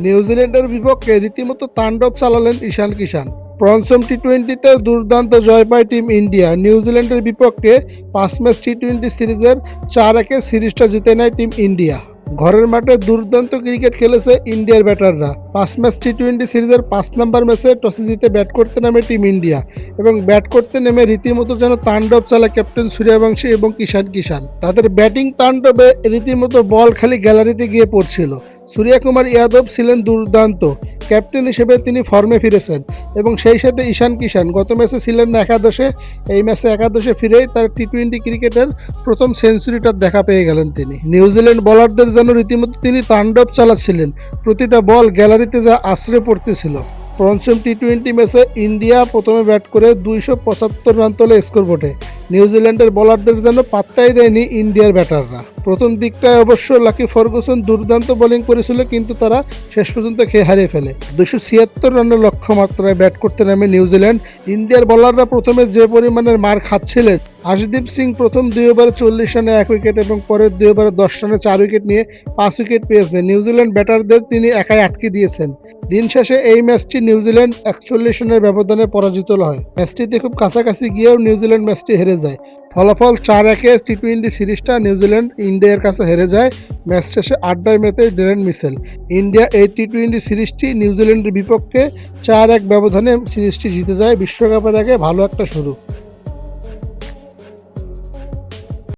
নিউজিল্যান্ডের বিপক্ষে রীতিমতো তাণ্ডব চালালেন ঈশান কিষান। পঞ্চম টি-20তেও দুর্দান্ত জয় পায় টিম ইন্ডিয়া। নিউজিল্যান্ডের বিপক্ষে 5 ম্যাচ টি-20 সিরিজের 4-1 সিরিজটা জিতে নেয় টিম ইন্ডিয়া। ঘরের মাঠে দুর্দান্ত ক্রিকেট খেলেছে ইন্ডিয়ার ব্যাটাররা। 5 ম্যাচ টি-20 সিরিজের 5 নম্বর ম্যাচে টসে জিতে ব্যাট করতে নামে টিম ইন্ডিয়া এবং ব্যাট করতে নেমে রীতিমতো যেন তাণ্ডব চালায় ক্যাপ্টেন সূর্যবংশী এবং ঈশান কিষান। তাদের ব্যাটিং তাণ্ডবে রীতিমতো বল খালি গ্যালারিতে গিয়ে পড়ছিল। সূর্যকুমার যাদব ছিলেন দুর্দান্ত, ক্যাপ্টেন হিসেবে তিনি ফর্মে ফিরেছেন এবং সেই সাথে ঈশান কিষান গত ম্যাচে ছিলেন না একাদশে, এই ম্যাচে একাদশে ফিরেই তার টি-20 ক্রিকেটের প্রথম সেঞ্চুরিটার দেখা পেয়ে গেলেন তিনি। নিউজিল্যান্ড বোলারদের যেন রীতিমতো তিনি তাণ্ডব চালাচ্ছিলেন, প্রতিটা বল গ্যালারিতে যা আছড়ে পড়তেছিল। পঞ্চম টি-20 ম্যাচে ইন্ডিয়া প্রথমে ব্যাট করে 275 রান তোলে স্কোরবোর্ডে। নিউজিল্যান্ডের বোলারদের যেন পাত্তাই দেয়নি ইন্ডিয়ার ব্যাটাররা। প্রথম দিকটায় অবশ্য লাকি ফার্গুসন দুর্দান্ত বোলিং করেছিল, কিন্তু তারা শেষ পর্যন্ত খেয়ে হারিয়ে ফেলে। 276 রানের লক্ষ্যমাত্রায় ব্যাট করতে নামে নিউজিল্যান্ড। ইন্ডিয়ার বোলাররা প্রথমে যে পরিমাণের মার খাচ্ছিলেন, আশদীপ সিং প্রথম 2 ওভারে 40 রানে 1 উইকেট এবং পরের 2 ওভারে 10 রানে 4 উইকেট নিয়ে 5 উইকেট পেয়েছেন। নিউজিল্যান্ড ব্যাটারদের তিনি একাই আটকে দিয়েছেন। দিন শেষে এই ম্যাচটি নিউজিল্যান্ড 41 রানের ব্যবধানে পরাজিত হয়। ম্যাচটিতে খুব কাছাকাছি গিয়েও নিউজিল্যান্ড ম্যাচটি হেরে যায়। ফলাফল 4-1 টি-20 সিরিজটা নিউজিল্যান্ড ইন্ডিয়ার কাছে হেরে যায়। ম্যাচ শেষে আড্ডায় মেতে ডেরেন মিচেল। ইন্ডিয়া এই টি-20 সিরিজটি নিউজিল্যান্ডের বিপক্ষে 4-1 ব্যবধানে সিরিজটি জিতে যায়। বিশ্বকাপের আগে ভালো একটা শুরু।